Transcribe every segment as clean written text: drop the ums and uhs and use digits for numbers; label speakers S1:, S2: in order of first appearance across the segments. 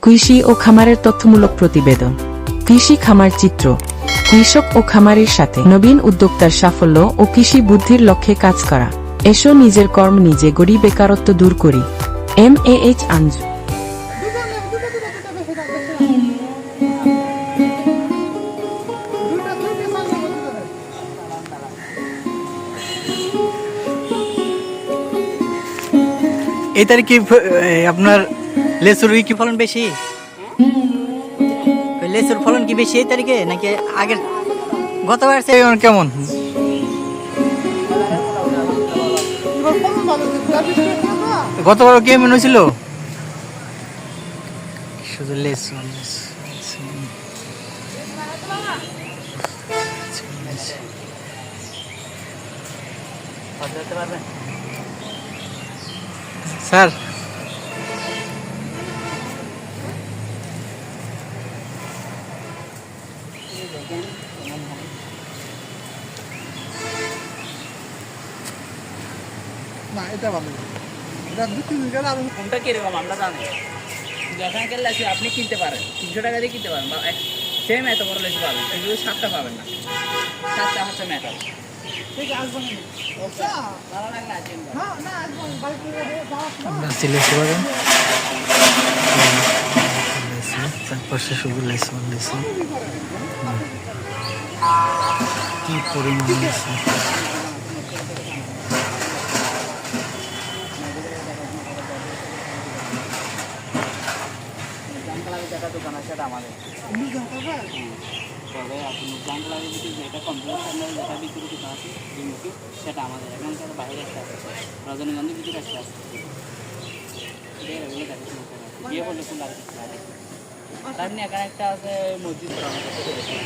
S1: কৃষি ও খামারের তথ্যমূলক প্রতিবেদন। কৃষি খামার চিত্র। কৃষক ও খামারের সাথে নবীন উদ্যোক্তার সাফল্য ও কৃষি বুদ্ধির লক্ষ্যে কাজ করা। এসো নিজের কর্ম নিজে গড়ি, বেকারত্ব দূর করি। MAH আঞ্জু।
S2: এই তারিখে আপনার লেচুর কি ফলন বেশি? লেচুর ফলন কি বেশি এই তারিখে নাকি আগের গতবার কেমন? গতবার কেমন হয়েছিল? শুধু লেচু স্যার,
S3: না এটা ভালো, এটা 2-3 গেলে আর
S4: কোনটা কিরকম আমরা জানি। যখন গেলে আপনি কিনতে পারেন 300 টাকা দিয়ে কিনতে পারেন, বা সেম এত বড় লেচু পাবেন, কিন্তু 7টা পাবেন না। 7টা হচ্ছে মেটাল।
S3: ঠিক আসবে না। আচ্ছা
S4: ভালো লাগলে আসেন।
S3: হ্যাঁ না আসবে, বাইক করে যাওয়া।
S2: আমরা লেচু বাগান, চারপাশে শুধু লেচু কি পরিমাণ লেচু।
S4: জানকালারের যেটা দোকান আছে সেটা আমাদের। তবে আপনি জানকালারের ভিতরে যেটা কম্পিউটার সেন্টারে যেটা বিক্রি দোকান আছে বিমুখী, সেটা আমাদের। এখানকার বাইরে একটা আছে, রজনীগন্ধার ভিতরে একটা আছে। গিয়ে বললে কোন আর কিছু আছে। আর আপনি এখানে একটা আছে মসজিদ পুরানো করতে পেরেছেন।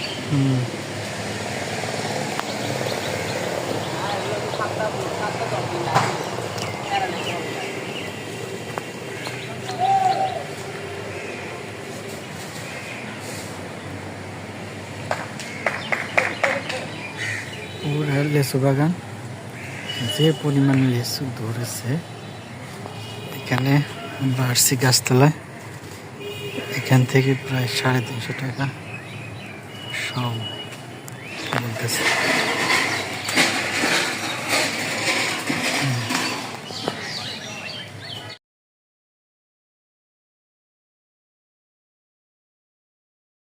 S4: আর এগুলো 7টা 10 দিন লাগে।
S2: পুরা লেচু বাগান, যে পরিমাণ লেচু ধরেছে এখানে। আমরা আসছি গাছতলায়, এখান থেকে প্রায় 350 টাকা সব বলতেছে।